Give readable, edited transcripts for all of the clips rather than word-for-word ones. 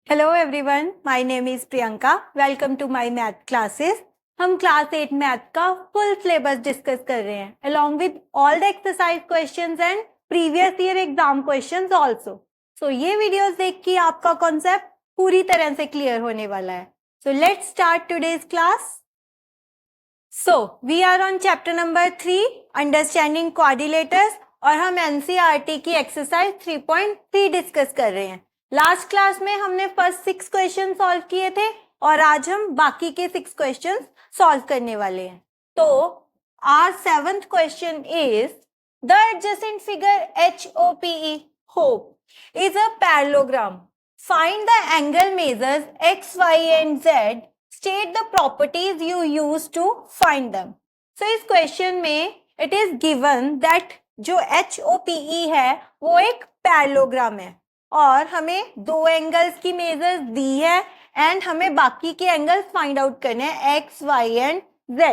Hello everyone, my name is Priyanka. Welcome to my math classes. हम class 8 math का full syllabus discuss कर रहे हैं along with all the exercise questions and previous year exam questions also. So ये videos देख के आपका concept पूरी तरह से क्लियर होने वाला है। So let's start today's class. So we are on chapter number 3 understanding quadrilaterals और हम एनसीईआरटी की एक्सरसाइज 3.3 डिस्कस कर रहे हैं। लास्ट क्लास में हमने फर्स्ट 6 क्वेश्चन सॉल्व किए थे और आज हम बाकी के 6 क्वेश्चन सॉल्व करने वाले हैं। तो our 7th question is the adjacent figure HOPE hope is a parallelogram. Find the angle measures X, Y and Z. State the properties you use to find them. So इस question में it is given that जो HOPE है वो एक parallelogram है और हमें दो एंगल्स की मेजर्स दी है एंड हमें बाकी के एंगल्स फाइंड आउट करने हैं X, Y and Z.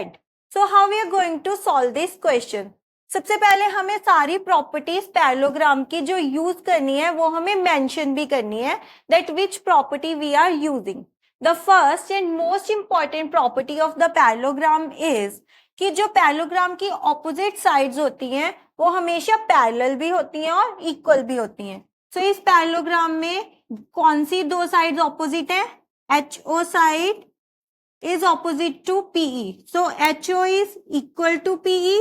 So how we are going to solve this question? सबसे पहले हमें सारी प्रॉपर्टीज पैरेललोग्राम की जो यूज करनी है वो हमें मेंशन भी करनी है that which property we are using. The first and most important property of the parallelogram is कि जो पैरेललोग्राम की ऑपोजिट साइड्स होती हैं वो हमेशा पैरेलल भी होती हैं और इक्वल भी होती हैं। सो इस पैरेललोग्राम में कौन सी दो साइड्स ऑपोजिट है? HO side is opposite to PE. So HO is equal to PE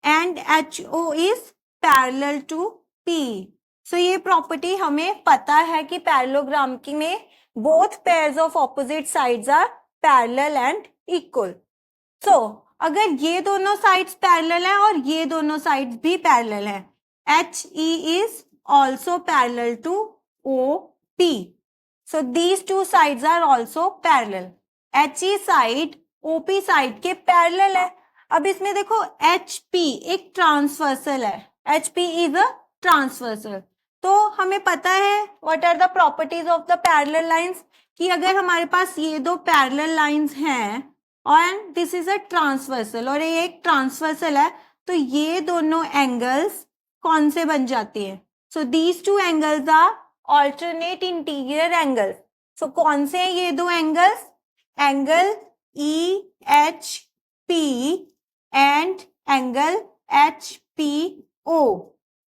and HO is parallel to PE. So ये प्रॉपर्टी हमें पता है कि पैरेललोग्राम की में both pairs of opposite sides are parallel and equal. So अगर ये दोनों sides parallel हैं और ये दोनों sides भी parallel हैं, HE is also parallel to OP. So these two sides are also parallel. HE side OP side के पैरेलल है। अब इसमें देखो HP एक ट्रांसवर्सल है, HP इज अ ट्रांसवर्सल। तो हमें पता है what are the properties of the parallel lines कि अगर हमारे पास ये दो पैरेलल लाइंस हैं और दिस इज अ ट्रांसवर्सल और ये एक ट्रांसवर्सल है तो ये दोनों एंगल्स कौन से बन जाते हैं? So these two angles are alternate interior angles. So कौन से हैं ये दो angles? Angle EHP and angle HPO.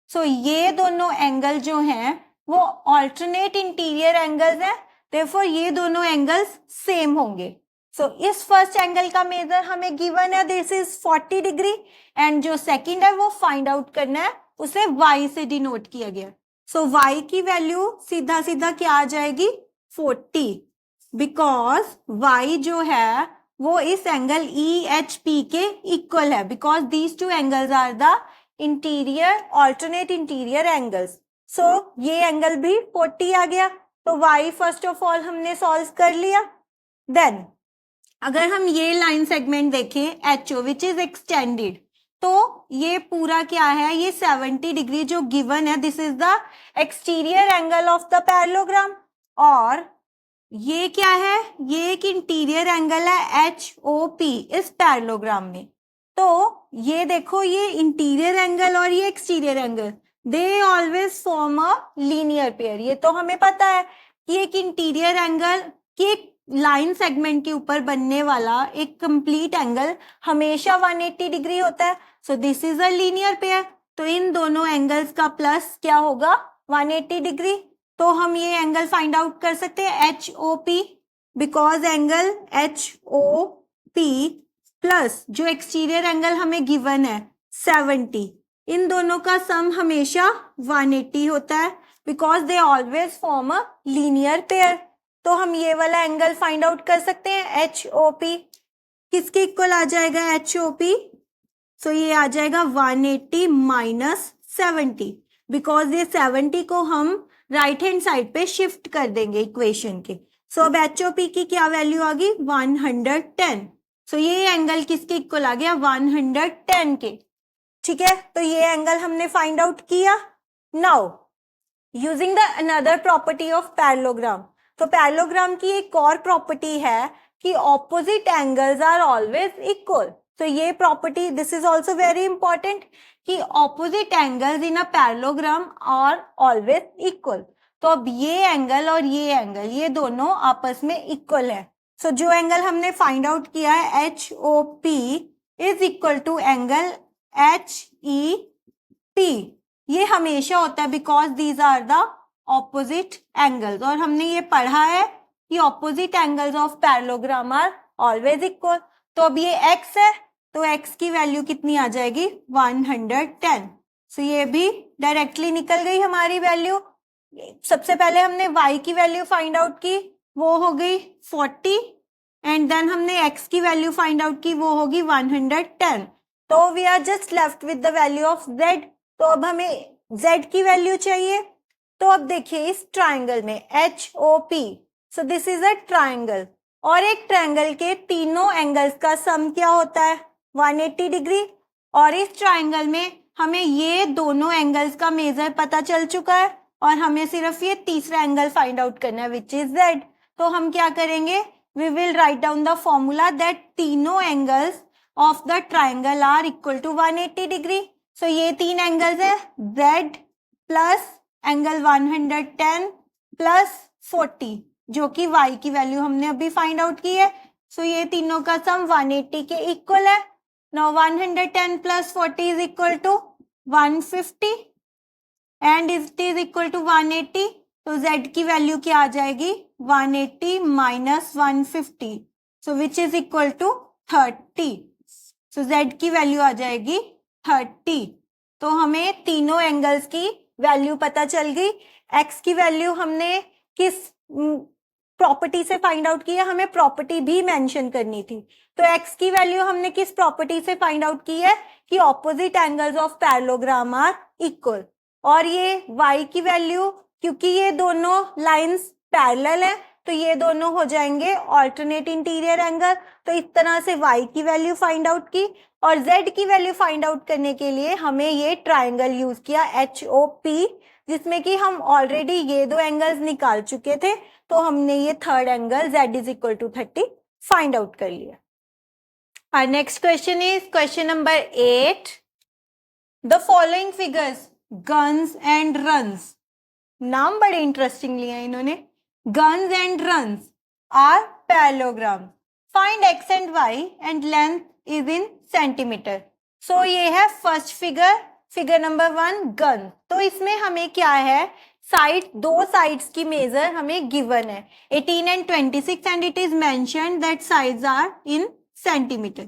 So ये दोनों एंगल जो हैं वो ऑल्टरनेट इंटीरियर एंगल्स हैं, देयरफॉर ये दोनों एंगल्स सेम होंगे। सो इस फर्स्ट एंगल का मेजर हमें गिवन है, दिस इज 40 डिग्री एंड जो सेकंड है वो फाइंड आउट करना है, उसे Y से डिनोट किया गया। सो Y की वैल्यू सीधा सीधा क्या आ जाएगी? 40, बिकॉज Y जो है वो इस एंगल EHP के इक्वल है, because these two angles are the interior alternate interior angles. So ये एंगल भी 40 आ गया, तो Y फर्स्ट ऑफ ऑल हमने सॉल्व कर लिया। देन अगर हम ये लाइन सेगमेंट देखें HO विच इज एक्सटेंडेड, तो ये पूरा क्या है? ये 70 डिग्री जो गिवन है, this is the exterior angle of the parallelogram. और ये क्या है? ये एक इंटीरियर एंगल है HOP इस पैरेललोग्राम में। तो ये देखो, ये इंटीरियर एंगल और ये exterior angle they always form a linear pair. ये तो हमें पता है कि एक इंटीरियर एंगल की एक लाइन सेगमेंट के ऊपर बनने वाला एक कंप्लीट एंगल हमेशा 180 डिग्री होता है। So this is a linear pair, तो इन दोनों एंगल्स का प्लस क्या होगा? 180 डिग्री। तो हम ये एंगल फाइंड आउट कर सकते हैं HOP, because angle HOP plus जो एक्सटीरियर एंगल हमें गिवन है 70, इन दोनों का सम हमेशा 180 होता है, because they always form a linear pair. तो हम ये वाला एंगल फाइंड आउट कर सकते हैं HOP। किसके इक्वल आ जाएगा HOP? सो ये आ जाएगा 180 माइनस 70, बिकॉज ये 70 को हम राइट हैंड साइड पे शिफ्ट कर देंगे इक्वेशन के। सो अब HOP की क्या वैल्यू आ गई? 110। सो ये एंगल किसके इक्वल आ गया? 110 के। ठीक है, तो ये एंगल हमने फाइंड आउट किया। Now using the another property of parallelogram, तो पैरेललोग्राम की एक और प्रॉपर्टी है कि opposite angles are always equal. तो ये property, this is also very important कि opposite angles in a parallelogram are always equal. तो अब ये एंगल और ये एंगल ये दोनों आपस में इक्वल है। सो जो एंगल हमने फाइंड आउट किया है HOP is equal to angle HEP। ये हमेशा होता है because these are the opposite angles, और हमने ये पढ़ा है कि opposite angles of parallelogram are always equal. तो अब ये x है तो x की वैल्यू कितनी आ जाएगी 110। सो ये भी डायरेक्टली निकल गई हमारी वैल्यू। सबसे पहले हमने y की वैल्यू फाइंड आउट की, वो हो गई 40, एंड देन हमने x की वैल्यू फाइंड आउट की, वो होगी 110। तो we are just left with the value of z। तो अब हमें z की वैल्यू चाहिए। तो अब देखिए इस ट्राइंगल में HOP, so this is a triangle, और एक ट्राइंगल के तीनों एंगल्स का सम क्या होता है 180 डिग्री। और इस ट्राइंगल में हमें ये दोनों एंगल्स का मेजर पता चल चुका है, और हमें सिर्फ ये तीसरा एंगल फाइंड आउट करना है विच इज z। तो हम क्या करेंगे, we will write down the formula that तीनों angles of the triangle are equal to 180 degree. So ये तीन एंगल्स है z प्लस एंगल 110 प्लस 40, जो कि y की वैल्यू हमने अभी फाइंड आउट की है। सो ये तीनों का सम 180 के इक्वल है। Now 110 plus 40 is equal to 150 and it is equal to 180। तो z की वैल्यू क्या आ जाएगी 180 minus 150, so which is equal to 30। So z की वैल्यू आ जाएगी 30। तो हमें तीनों एंगल्स की वैल्यू पता चल गई। x की वैल्यू हमने किस प्रॉपर्टी से फाइंड आउट की है, हमें प्रॉपर्टी भी मेंशन करनी थी। तो x की वैल्यू हमने किस प्रॉपर्टी से फाइंड आउट की है कि opposite angles of parallelogram are equal. और ये y की वैल्यू, क्योंकि ये दोनों लाइंस पैरेलल है तो ये दोनों हो जाएंगे ऑल्टरनेट इंटीरियर एंगल। तो इस तरह से y की वैल्यू फाइंड आउट की, और z की वैल्यू फाइंड आउट करने के लिए हमें ये ट्राइंगल यूज किया HOP, जिसमें कि हम ऑलरेडी ये दो एंगल्स निकाल चुके थे। तो हमने ये third angle z is equal to 30 find out कर लिया। Our next question is question number 8. The following figures, guns and runs, नाम बड़े इंटरेस्टिंग लिए हैं इन्होंने, guns and runs are parallelogram. Find x and y and length is in centimeter. So ये है first figure, figure number 1 gun. तो इसमें हमें क्या है, साइड, दो साइड्स की मेजर हमें गिवन है 18 and 26 and it is mentioned that sides are in centimetre.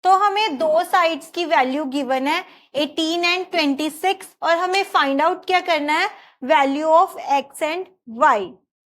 तो हमें दो साइड्स की वैल्यू गिवन है 18 एंड 26, और हमें फाइंड आउट क्या करना है value of x and y।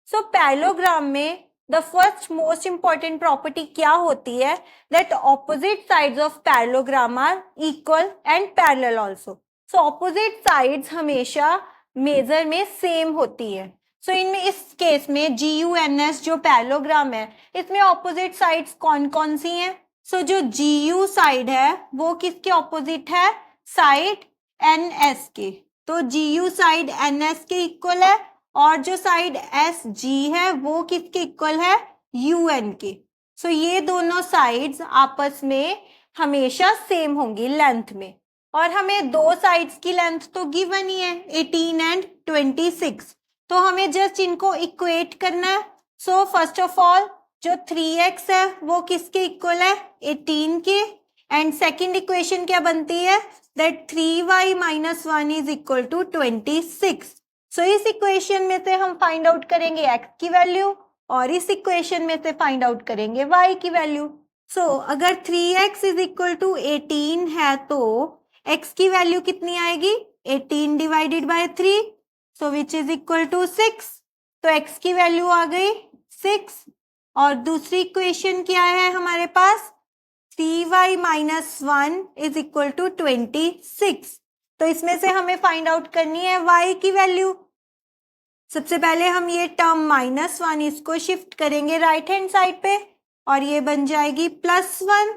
So parallelogram में the first most important property क्या होती है, that opposite sides of parallelogram are equal and parallel also. So opposite sides हमेशा मेजर में सेम होती है। सो इनमें इस केस में GUNS जो पैरेललोग्राम है, इसमें ऑपोजिट साइड्स कौन कौन सी हैं। सो जो GU साइड है वो किसके ऑपोजिट है, साइड NS के। तो GU साइड NS के इक्वल है, और जो साइड SG है वो किसके इक्वल है, UN के। सो ये दोनों साइड्स आपस में हमेशा सेम होंगी लेंथ में, और हमें दो साइड्स की लेंथ तो गिवन ही है 18 एंड 26। तो हमें जस्ट इनको इक्वेट करना है। सो फर्स्ट ऑफ ऑल जो 3x है वो किसके इक्वल है 18 के, एंड सेकंड इक्वेशन क्या बनती है that 3y minus 1 is equal to 26। So इस इक्वेशन में से हम फाइंड आउट करेंगे x की वैल्यू, और इस इक्वेशन में से फाइंड आउट करेंगे y की वैल्यू। सो अगर 3x इज इक्वल टू 18 है तो x की वैल्यू कितनी आएगी 18 divided by 3, so which is equal to 6। तो x की वैल्यू आ गई 6, और दूसरी इक्वेशन क्या है हमारे पास 3y minus 1 is equal to 26। तो इसमें से हमें फाइंड आउट करनी है y की वैल्यू। सबसे पहले हम ये टर्म -1 इसको शिफ्ट करेंगे राइट हैंड साइड पे, और ये बन जाएगी +1।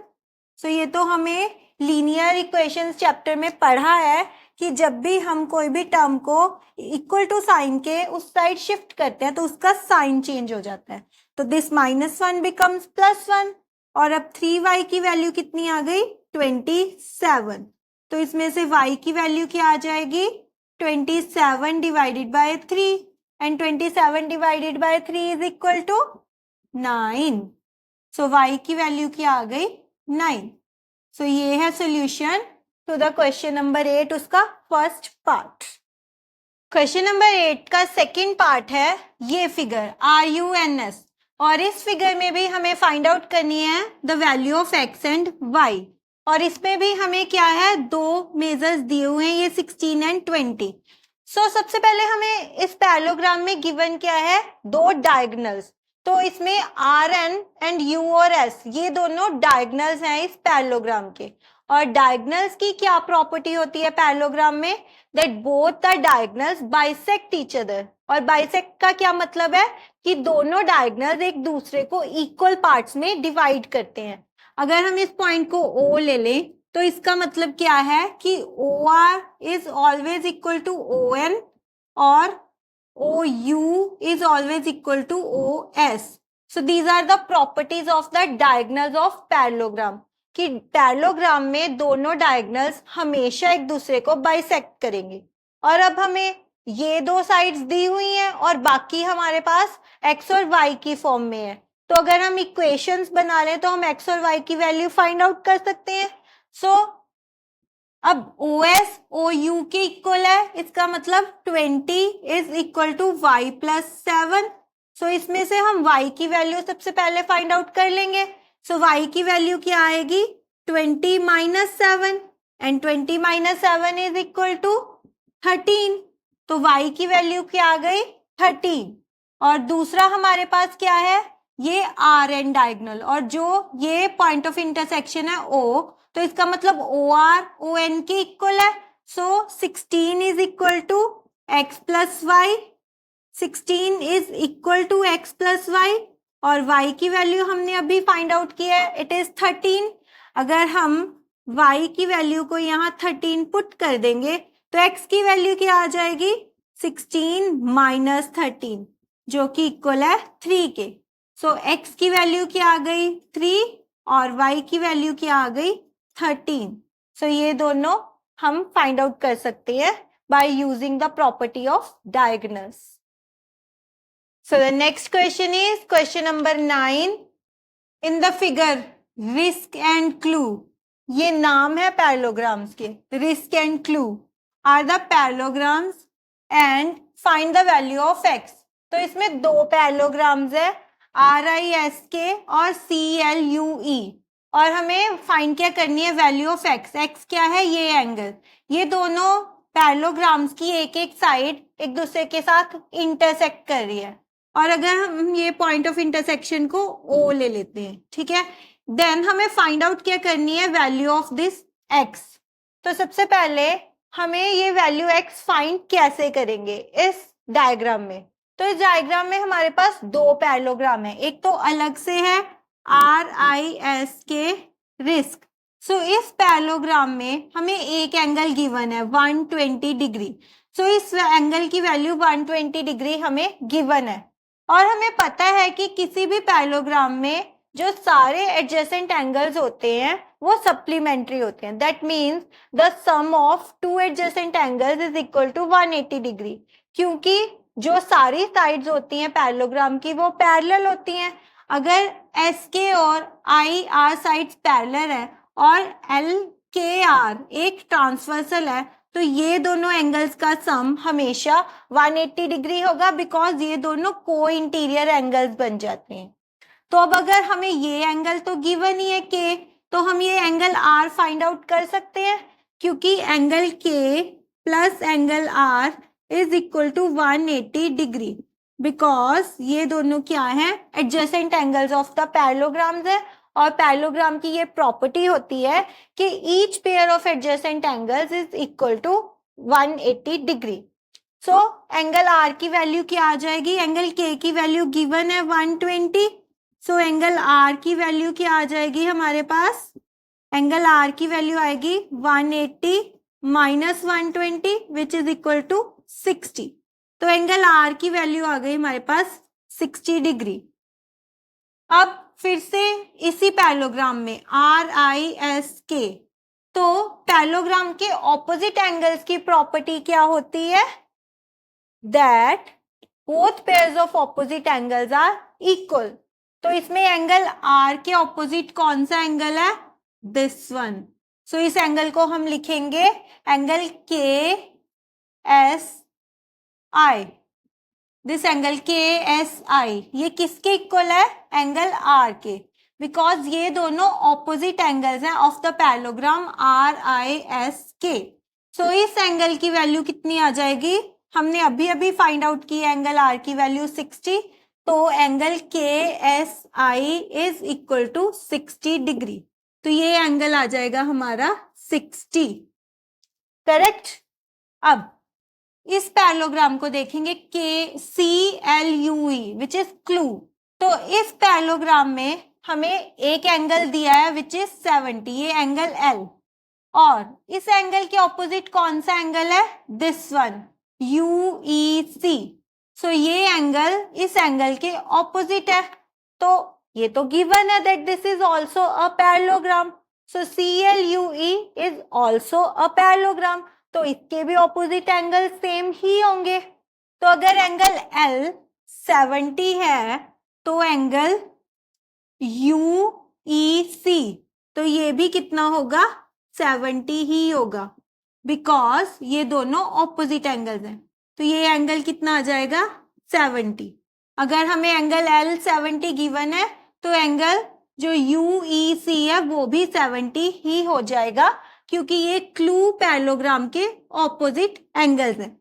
सो ये तो हमें लीनियर इक्वेशंस चैप्टर में पढ़ा है कि जब भी हम कोई भी टर्म को इक्वल टू साइन के उस साइड शिफ्ट करते हैं तो उसका साइन चेंज हो जाता है। तो दिस -1 बिकम्स +1, और अब 3y की वैल्यू कितनी आ गई 27। तो इसमें से y की वैल्यू क्या आ जाएगी 27 divided by 3, and 27 divided by 3 is equal to 9. So y की वैल्यू क्या आ गई? 9. So ये है solution to the question number 8 उसका फर्स्ट पार्ट. क्वेश्चन नंबर 8 का सेकेंड पार्ट है ये फिगर RUNS, और इस फिगर में भी हमें फाइंड आउट करनी है the value of x and y, और इसमें भी हमें क्या है, दो मेजर्स दिए हुए हैं, ये 16 एंड 20. सो सबसे पहले हमें इस पैरेललोग्राम में गिवन क्या है, दो डायगोनल्स. तो इसमें RN एंड U और S ये दोनों डायगोनल्स हैं इस पैरेललोग्राम के. और डायगोनल्स की क्या प्रॉपर्टी होती है पैरेललोग्राम में, that both the diagonals bisect each other. और बाइसेक्ट का क्या मतलब है कि दोनों डायगोनल्स एक दूसरे को इक्वल पार्ट्स में डिवाइड करते हैं. अगर हम इस पॉइंट को O ले लें तो इसका मतलब क्या है कि OR is always equal to ON और OU is always equal to OS. So these are the properties of the diagonals of parallelogram. कि पैरेललोग्राम में दोनों डायगोनल्स हमेशा एक दूसरे को बाइसेक्ट करेंगे. और अब हमें ये दो साइड्स दी हुई हैं और बाकी हमारे पास x और y की फॉर्म में है. तो अगर हम इक्वेशंस बना लें तो हम x और y की वैल्यू फाइंड आउट कर सकते हैं. सो अब OS OU के इक्वल है, इसका मतलब 20 is equal to y plus 7. So इसमें से हम y की वैल्यू सबसे पहले फाइंड आउट कर लेंगे. सो y की वैल्यू क्या आएगी, 20 minus 7, and 20 minus 7 is equal to 13. तो y की वैल्यू क्या आ गई, 13. और दूसरा हमारे पास क्या है, ये RN डायगोनल, और जो ये पॉइंट ऑफ इंटरसेक्शन है O, तो इसका मतलब OR ON के इक्वल है. So 16 is equal to x plus y, 16 is equal to x plus y, और y की वैल्यू हमने अभी फाइंड आउट की है, इट इज 13. अगर हम y की वैल्यू को यहाँ 13 पुट कर देंगे तो x की वैल्यू क्या आ जाएगी, 16 माइनस 13, जो कि इक्वल है 3 के. सो x की वैल्यू क्या आ गई, 3, और y की वैल्यू क्या आ गई, 13. सो ये दोनों हम फाइंड आउट कर सकते हैं by using the property of diagonals. So the next question is question number 9. In the figure risk and clue, ये नाम है पैरेललोग्राम्स के, risk and clue are the parallelograms and find the value of x. तो इसमें दो parallelograms है, RISK और CLUE, और हमें फाइंड क्या करनी है, वैल्यू ऑफ x. x क्या है, ये एंगल. ये दोनों पैरेललोग्राम्स की एक एक साइड एक दूसरे के साथ इंटरसेक्ट कर रही है, और अगर हम ये पॉइंट ऑफ इंटरसेक्शन को O ले लेते हैं, ठीक है, देन हमें फाइंड आउट क्या करनी है, वैल्यू ऑफ दिस x. तो सबसे पहले हमें ये वैल्यू x फाइंड कैसे करेंगे इस डायग्राम में. तो इस डायग्राम में हमारे पास दो पैरेललोग्राम है, एक तो अलग से है RISK रिस्क. सो इस पैरेललोग्राम में हमें एक एंगल गिवन है 120 डिग्री. सो इस एंगल की वैल्यू 120 डिग्री हमें गिवन है, और हमें पता है कि किसी भी पैरेललोग्राम में जो सारे एडजेसेंट एंगल्स होते हैं वो सप्लीमेंट्री होते हैं. That means the sum of two adjacent angles is equal to 180 degree, क्योंकि जो सारी साइड्स होती हैं पैरेललोग्राम की वो पैरेलल होती हैं. अगर SK और IR साइड्स पैरेलल है और LKR एक ट्रांसवर्सल है, तो ये दोनों एंगल्स का सम हमेशा 180 डिग्री होगा, बिकॉज ये दोनों को इंटीरियर एंगल्स बन जाते हैं. तो अब अगर हमें ये एंगल तो गिवन ही है K, तो हम ये एंगल R फाइंड आउट कर सकते हैं, क्योंकि angle K plus angle R is equal to 180 degree, because ये दोनों क्या है, adjacent angles of the parallelograms है. और पैरेललोग्राम की ये प्रॉपर्टी होती है कि each pair of adjacent angles is equal to 180 degree. So angle R की वैल्यू क्या आ जाएगी, एंगल K की वैल्यू गिवन है 120. सो एंगल R की वैल्यू क्या आ जाएगी हमारे पास, एंगल R की वैल्यू आएगी 180 minus 120 which is equal to 60. तो एंगल R की वैल्यू आ गई हमारे पास 60 डिग्री. अब फिर से इसी पैरेललोग्राम में RISK, तो पैरेललोग्राम के ऑपोजिट एंगल्स की प्रॉपर्टी क्या होती है, that both pairs of opposite angles are equal. तो इसमें एंगल आर के ऑपोजिट कौन सा एंगल है? This one. सो इस एंगल को हम लिखेंगे angle K S I. This angle K S आई ये किसके इक्वल है? एंगल आर के, बिकॉज ये दोनों ऑपोजिट एंगल्स हैं of the parallelogram are I S के. सो इस एंगल की वैल्यू कितनी आ जाएगी? हमने अभी अभी फाइंड आउट की एंगल आर की वैल्यू 60, तो angle K S I is equal to 60 degree. तो ये एंगल आ जाएगा हमारा 60. करेक्ट. अब इस पैरेललोग्राम को देखेंगे के C L U E which is clue. तो इस पैरेललोग्राम में हमें एक एंगल दिया है विच इज 70, ये एंगल एल, और इस एंगल के ऑपोजिट कौन सा एंगल है? दिस वन, यू ई सी. सो ये एंगल इस एंगल के ऑपोजिट है, तो ये तो गिवन है that this is also a parallelogram. So C L U E is also a parallelogram. तो इसके भी ऑपोजिट एंगल सेम ही होंगे. तो अगर एंगल L 70 है तो एंगल UEC तो ये भी कितना होगा? 70 ही होगा, बिकॉज ये दोनों ऑपोजिट एंगल्स हैं. तो ये एंगल कितना आ जाएगा? 70. अगर हमें एंगल L 70 गिवन है तो एंगल जो UEC है वो भी 70 ही हो जाएगा, क्योंकि ये क्लू पैरेललोग्राम के ऑपोजिट एंगल्स हैं.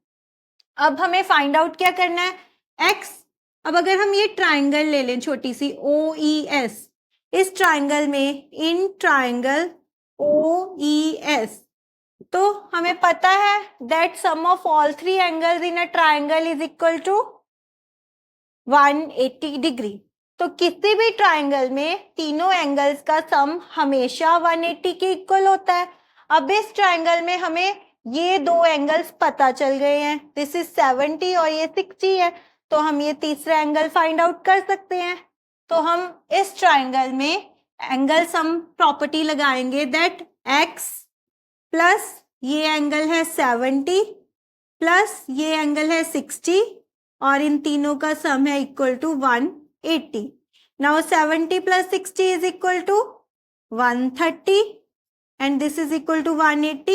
अब हमें फाइंड आउट क्या करना है? x. अब अगर हम ये ट्राइंगल ले लें छोटी सी OES, इस ट्राइंगल में इन ट्राइंगल OES, तो हमें पता है that sum of all three angles in a triangle is equal to 180 degree. तो किसी भी ट्राइंगल में तीनों एंगल्स का सम हमेशा 180 के इक्वल होता है. अब इस ट्राइंगल में हमें ये दो एंगल्स पता चल गए हैं, दिस इज 70 और ये 60 है, तो हम ये तीसरा एंगल फाइंड आउट कर सकते हैं. तो हम इस ट्राइंगल में एंगल सम प्रॉपर्टी लगाएंगे दैट x प्लस ये एंगल है 70 प्लस ये एंगल है 60 और इन तीनों का सम है equal to 180. Now 70 plus 60 is equal to 130 and this is equal to 180.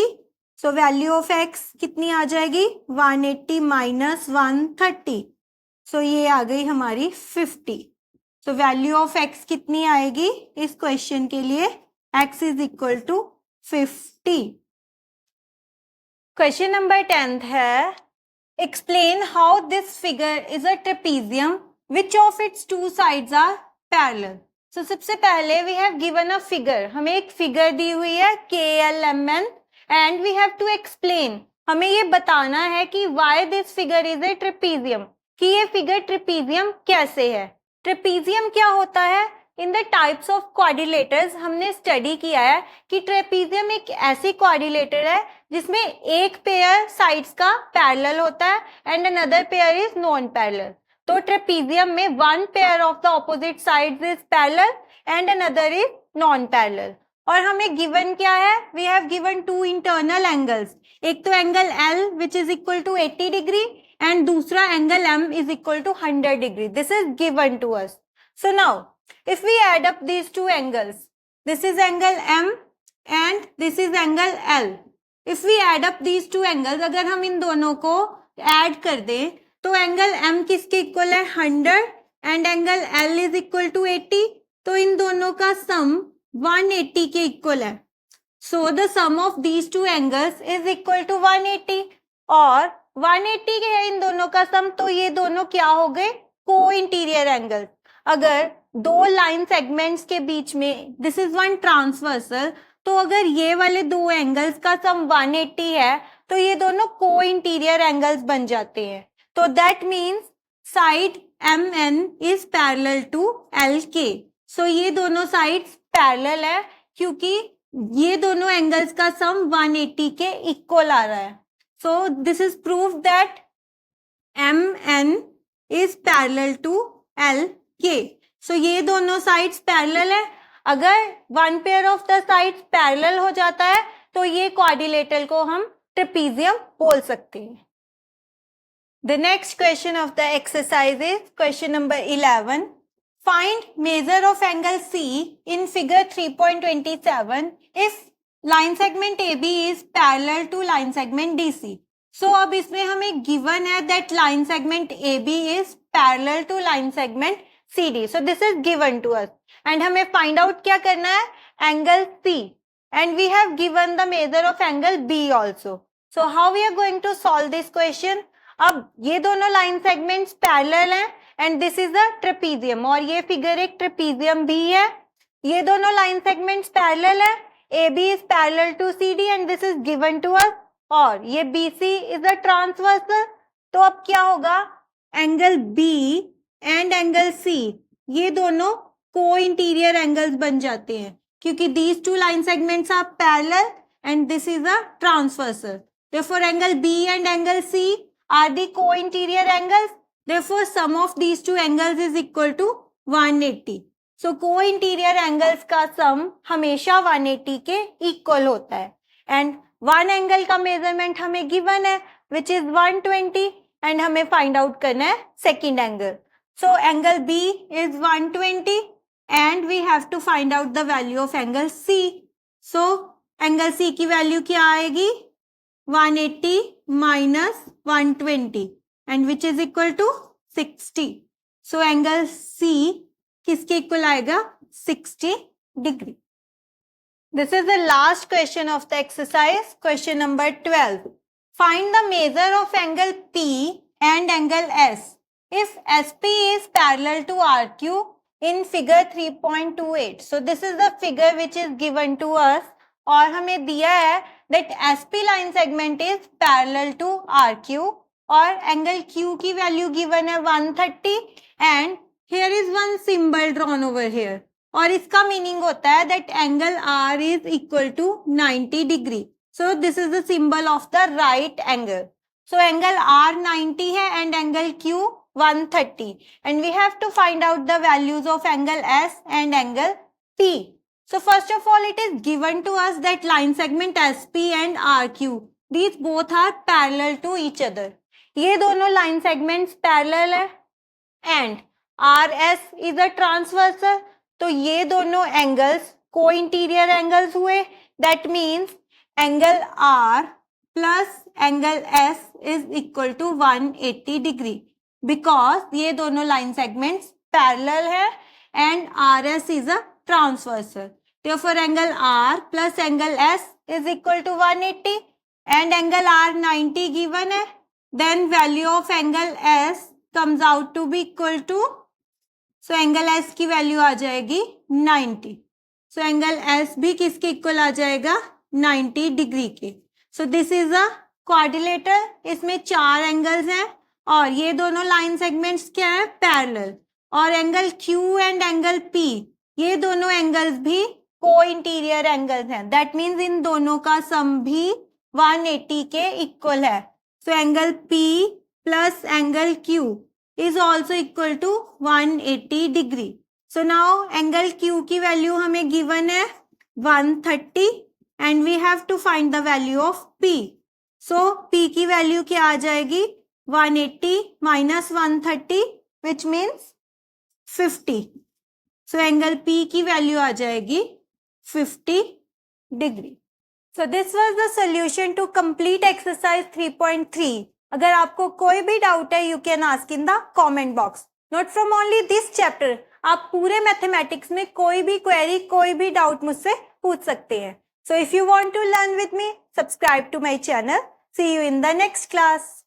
So value of x कितनी आ जाएगी? 180 minus 130. So ये आ गई हमारी 50. So value of x कितनी आएगी इस क्वेश्चन के लिए? x is equal to 50. Question number 10 है, explain how this figure is a trapezium. Which of its two sides are parallel? So, सबसे पहले we have given a figure. हमें एक फिगर दी हुई है KLMN and we have to explain. हमें ये बताना है कि why this figure is a trapezium. कि ये फिगर ट्रेपीजियम कैसे है. ट्रेपीजियम क्या होता है? In the types of quadrilaterals हमने स्टडी किया है कि ट्रेपीजियम एक ऐसी क्वाड्रिलेटर है जिसमें एक पेयर साइड्स का पैरेलल होता है and another pair is non parallel. तो ट्रेपीजियम में one pair of the opposite sides is parallel and another is non parallel. और हमें गिवन क्या है? We have given two internal angles. एक तो angle L which is equal to 80 degree and दूसरा angle M is equal to 100 degree. This is given to us. So now if we add up these two angles, this is angle M and this is angle L. If we add up these two angles, अगर हम इन दोनों को add कर दें तो angle M किसके equal है? 100 and angle L is equal to 80. तो इन दोनों का सम 180 के इक्वल है. So the sum of these two angles is equal to 180 और 180 के है इन दोनों का सम, तो ये दोनों क्या हो गए? को इंटीरियर एंगल. अगर दो लाइन सेगमेंट्स के बीच में दिस इज वन ट्रांसवर्सल, तो अगर ये वाले दो एंगल्स का सम 180 है तो ये दोनों को इंटीरियर एंगल्स बन जाते हैं. तो that means side MN is parallel to LK. So ये दोनों साइड्स पैरेलल है क्योंकि ये दोनों एंगल्स का सम 180 के इक्वल आ रहा है. So this is proof that MN is parallel to LK. So ये दोनों साइड्स पैरेलल है. अगर one pair of the sides parallel हो जाता है तो ये क्वाड्रिलेटरल को हम ट्रेपीजियम बोल सकते हैं. The next question of the exercise is question number 11. Find measure of angle C in figure 3.27 if line segment AB is parallel to line segment DC. So अब इसमें हमें given है that line segment AB is parallel to line segment CD. So this is given to us and हमें find out क्या करना है, angle C, and we have given the measure of angle B also. So how we are going to solve this question? अब ये दोनों line segments parallel हैं and this is the trapezium और ये figure एक ट्रेपीजियम भी है. ये दोनों लाइन सेगमेंट्स पैरेलल है, AB is parallel to CD and this is given to us, और ये BC इज अ ट्रांसवर्सल. तो अब क्या होगा, angle B and angle C ये दोनों को इंटीरियर एंगल्स बन जाते हैं क्योंकि these two line segments are parallel and this is a transversal. Therefore angle B and angle C are the co-interior angles. Therefore sum of these two angles is equal to 180. So co-interior angles का sum हमेशा 180 के equal होता है and one angle का measurement हमें given है which is 120 and हमें find out करना है second angle. So angle B is 120 and we have to find out the value of angle C. So angle C की value क्या आएगी, 180 minus 120 and which is equal to 60. So angle C किसके equal आएगा, 60 degree. This is the last question of the exercise, question number 12. Find the measure of angle P and angle S if SP is parallel to RQ in figure 3.28. So this is the figure which is given to us और हमें दिया है that SP line segment is parallel to RQ और angle Q की value given है 130 and here is one symbol drawn over here और इसका meaning होता है that angle R is equal to 90 degree. So this is the symbol of the right angle. So angle R 90 है and angle Q 130 and we have to find out the values of angle S and angle P. So first of all it is given to us that line segment SP and RQ these both are parallel to each other. ये दोनों line segments parallel है and RS is a transversal. तो ये दोनों angles co-interior angles हुए. That means angle R plus angle S is equal to 180 degree because ये दोनों line segments parallel है and RS is a transversal. Therefore angle R plus angle S is equal to 180 and angle R 90 given है. Then value of angle S comes out to be equal to, so angle S की value आ जाएगी 90. So angle S भी किसके equal आ जाएगा, 90 degree के. So this is a quadrilateral. इसमें 4 angles हैं और ये दोनों line segments क्या है, parallel. और angle Q and angle P ये दोनों angles भी co-interior angles हैं. That means इन दोनों का sum भी 180 के equal है. So angle P plus angle Q is also equal to 180 degree. So now angle Q की value हमें given है 130 and we have to find the value of P. So P की value क्या आ जाएगी, 180 minus 130 which means 50. So angle P की value आ जाएगी 50 degree. So this was the solution to complete exercise 3.3. अगर आपको कोई भी डाउट है, you can ask in the comment box. Not from only this chapter. आप पूरे मैथमेटिक्स में कोई भी क्वेरी, कोई भी डाउट मुझसे पूछ सकते हैं. So if you want to learn with me, subscribe to my channel. See you in the next class.